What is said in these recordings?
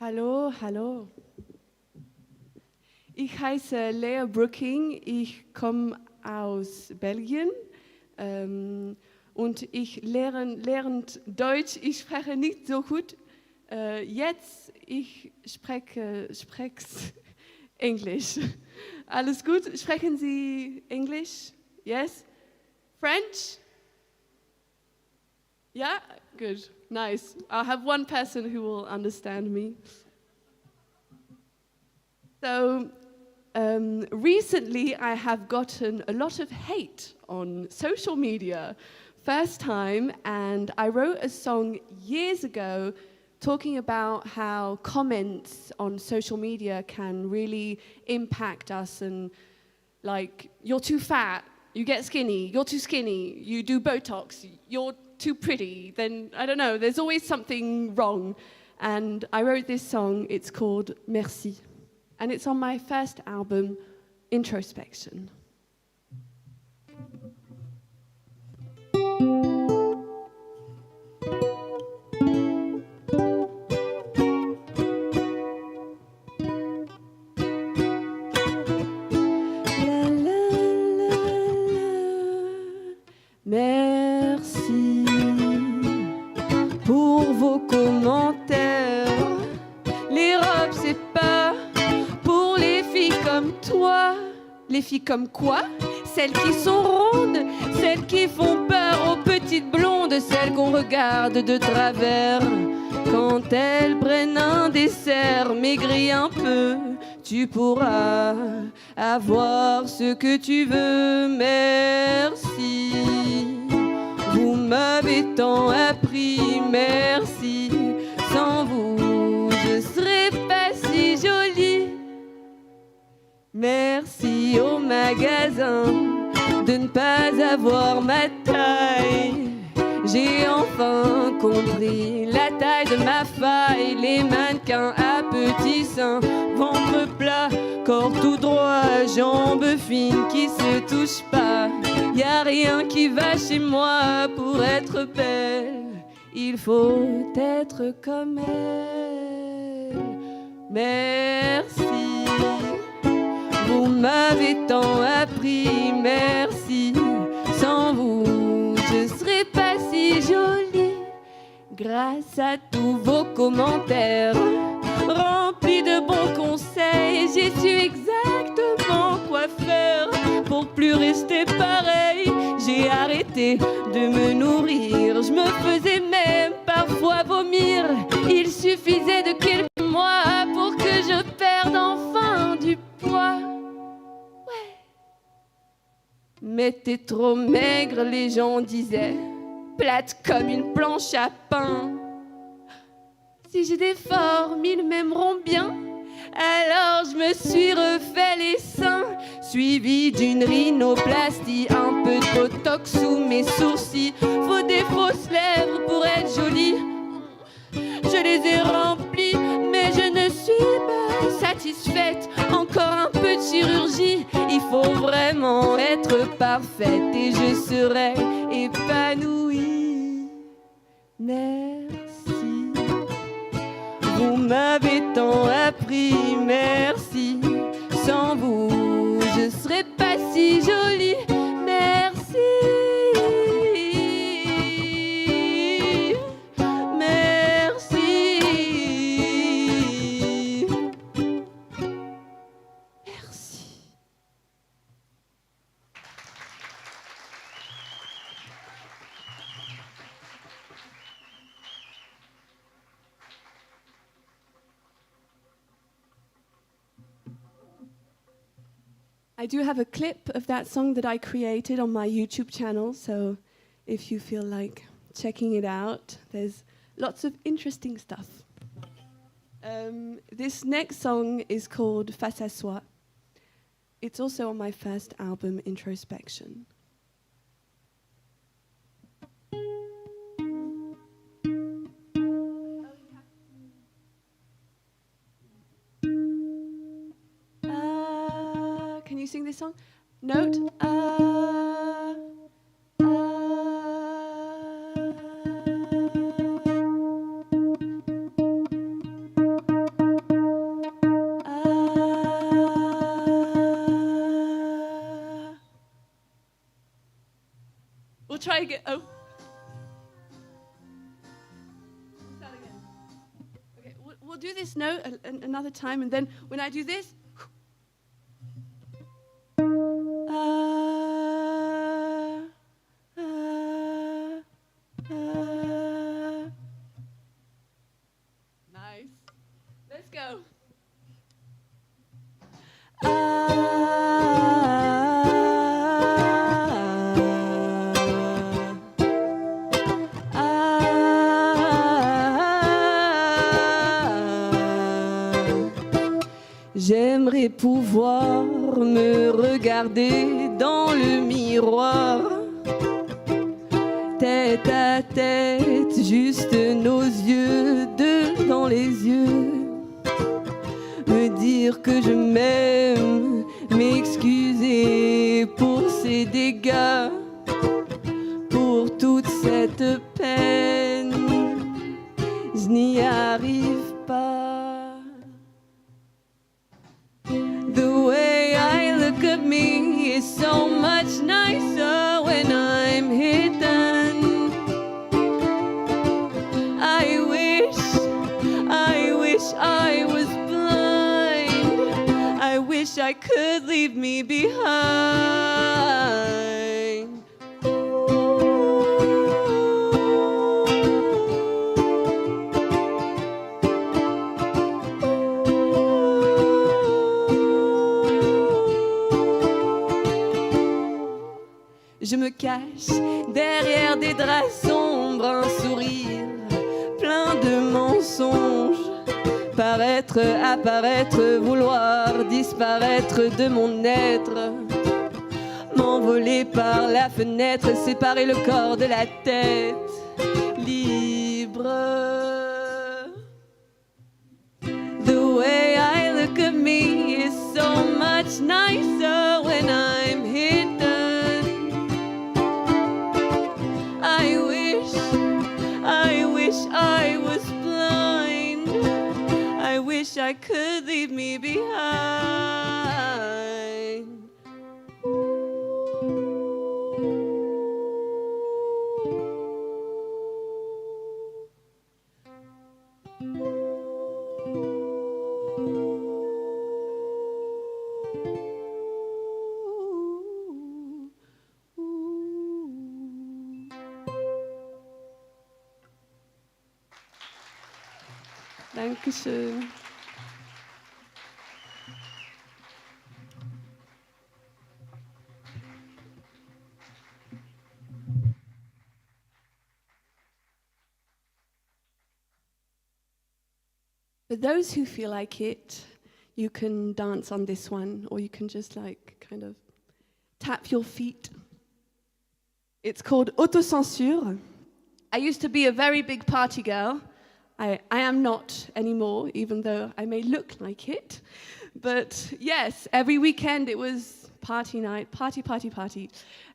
Hallo, hallo. Ich heiße Lea Brooking, ich komme aus Belgien und ich lerne Deutsch. Ich spreche nicht so gut. Jetzt ich spreche Englisch. Alles gut? Sprechen Sie Englisch? Yes? French? Yeah? Good. Nice. I'll have one person who will understand me. So, recently I have gotten a lot of hate on social media. First time, and I wrote a song years ago talking about how comments on social media can really impact us and like, you're too fat, you get skinny, you're too skinny, you do Botox, you're too pretty, then I don't know, there's always something wrong. And I wrote this song, it's called Merci. And it's on my first album, Introspection. Merci pour vos commentaires. Les robes, c'est pas pour les filles comme toi. Les filles comme quoi? Celles qui sont rondes, celles qui font peur aux petites blondes, celles qu'on regarde de travers. Quand elles prennent un dessert, maigris un peu, tu pourras avoir ce que tu veux. Merci, vous m'avez tant appris. Merci, sans vous, je serais pas si jolie. Merci au magasin de ne pas avoir ma taille. J'ai enfin compris la taille de ma faille. Les mannequins à petits seins, ventre plat, corps tout droit, jambes fines qui se touchent pas. Y a rien qui va chez moi pour être belle. Il faut être comme elle. Merci, vous m'avez tant appris. Merci, sans vous, je serais pas si jolie. Grâce à tous vos commentaires remplis de bons conseils, j'ai su exactement quoi faire pour plus rester pareil. J'ai arrêté de me nourrir, je me faisais même parfois vomir. Il suffisait de quelques mois pour que je perde enfin du poids. Ouais. Mais t'es trop maigre, les gens disaient, plate comme une planche à pain. Si j'ai des formes, ils m'aimeront bien. Alors je me suis refait les seins, suivi d'une rhinoplastie, un peu de botox sous mes sourcils. Faut des fausses lèvres pour être jolie. Je les ai remplies, mais je ne suis pas satisfaite. Encore un peu de chirurgie, il faut vraiment être parfaite et je serai épanouie. Merci, vous m'avez tant appris. Merci, sans vous, je serais pas si jolie. Merci. I do have a clip of that song that I created on my YouTube channel, so if you feel like checking it out, there's lots of interesting stuff. This next song is called Face à Soi. It's also on my first album, Introspection. Can you sing this song? Note. try again. Oh. Start again. Okay, we'll do this note another time, and then when I do this. Nice. Let's go. J'aimerais pouvoir me regarder dans le miroir, tête à tête, juste nos yeux, deux dans les yeux, me dire que je m'aime, m'excuser pour ces dégâts, pour toute cette peine, je n'y arrive pas. The way I look at me is so much nicer when I'm hidden. I wish I was blind. I wish I could leave me behind. Je me cache derrière des draps sombres, un sourire plein de mensonges. Paraître, apparaître, vouloir disparaître de mon être. M'envoler par la fenêtre, séparer le corps de la tête. Libre. The way I look at me is so much nicer when I'm hidden. I wish I was blind. I wish I could leave me behind. Dankeschön. For those who feel like it, you can dance on this one, or you can just like kind of tap your feet. It's called Autocensure. I used to be a very big party girl. I am not anymore, even though I may look like it. But yes, every weekend it was party night, party.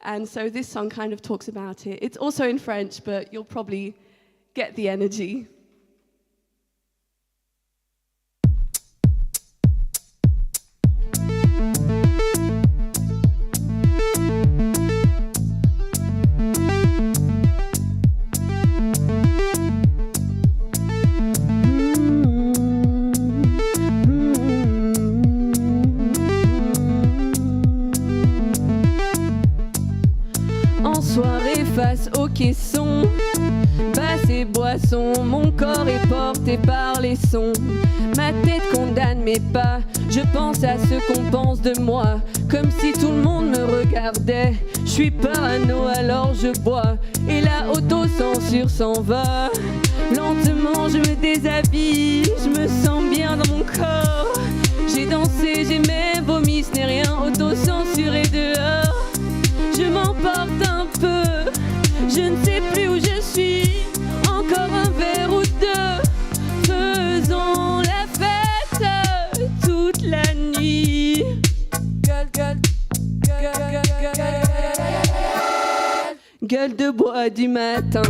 And so this song kind of talks about it. It's also in French, but you'll probably get the energy. Face au caisson, basse et boisson, mon corps est porté par les sons. Ma tête condamne mes pas, je pense à ce qu'on pense de moi, comme si tout le monde me regardait. Je suis parano alors je bois, et la autocensure s'en va. Lentement je me déshabille, je me sens bien dans mon corps. J'ai dansé, j'ai même vomi, ce n'est rien, autocensuré dehors. Je m'emporte un peu, je ne sais plus où je suis. Encore un verre ou deux, faisons la fête toute la nuit. Gueule de bois du matin,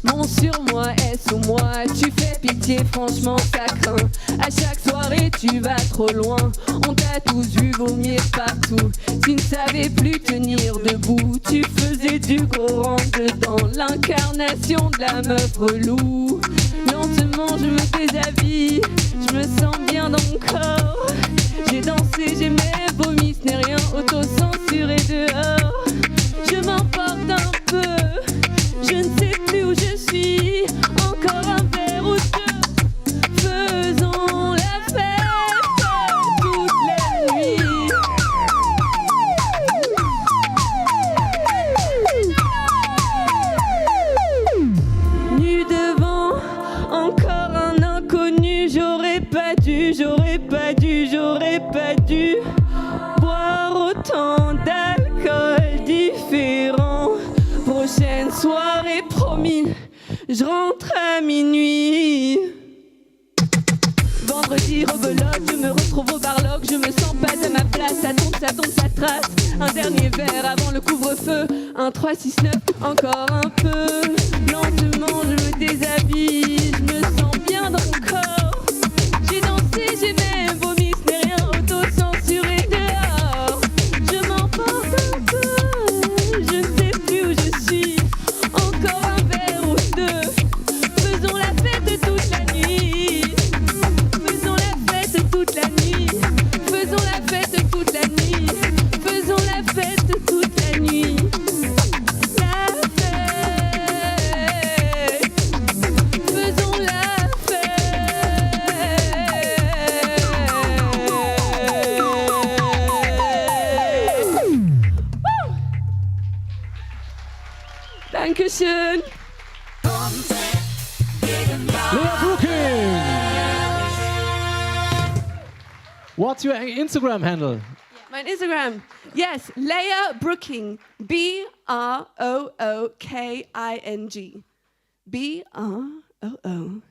Mon surmoi est sous moi, tu fais pitié, franchement ça craint. À chaque soirée tu vas trop loin, on t'a tous vu vomir partout. Tu ne savais plus tenir debout, tu faisais du gros rentre-dedans, l'incarnation de la meuf relou. Lentement je me déshabille, je me sens bien dans mon corps. J'ai dansé, j'ai même vomi, ce n'est rien, auto-censuré dehors. Je m'emporte un peu, je ne sais plus où je suis. Encore un verre ou deux, faisons la fête toute la nuit. Nu devant encore un inconnu, j'aurais pas dû, j'aurais pas dû, j'aurais pas dû boire autant d'alcool différent. Prochaine soirée promis, je rentre à minuit. Vendredi rebelote, je me retrouve au barlock, je me sens pas à ma place, ça tombe, ça trace. Un dernier verre avant le couvre-feu, un 3-6-9, encore un peu. Lentement je me déshabille, je me sens bien dans mon corps. J'ai dansé, j'ai même vomi, ce n'est rien, auto-censuré dehors. Je m'emporte un peu, je ne sais plus où je suis. Encore un verre ou deux, faisons la fête toute la nuit. Faisons la fête toute la nuit. Faisons la fête toute la nuit. Faisons la fête toute la nuit. La fête. Faisons la fête. Dankeschön. Lea Brooking! What's your Instagram handle? My Instagram, yes, Leah Brooking, B-R-O-O-K-I-N-G. B-R-O-O-K-I-N-G.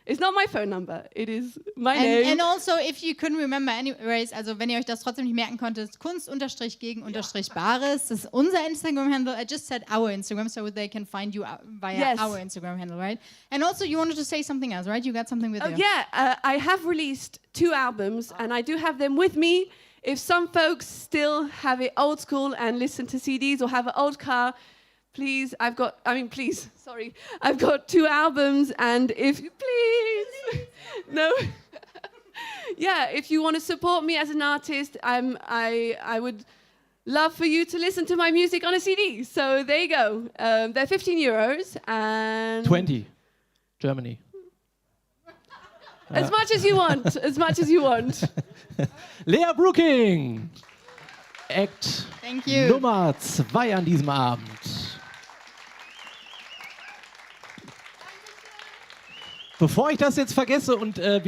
It's not my phone number, it is my name. And also, if you couldn't remember anyways, also wenn ihr euch das trotzdem nicht merken konntet, Kunst_gegen_Bares, das ist unser Instagram-Handle. I just said our Instagram, so they can find you via our Instagram handle, right? And also, you wanted to say something else, right? You got something with you. Yeah, I have released 2 albums, and I do have them with me. If some folks still have it old school and listen to CDs or have an old car, please, I've got 2 albums, and if you please, no, yeah, if you want to support me as an artist, I would love for you to listen to my music on a CD. So there you go. They're €15 and 20. Germany. as much as you want, as much as you want. Lea Brooking! Act Thank you. Nummer 2 an diesem Abend. Bevor ich das jetzt vergesse und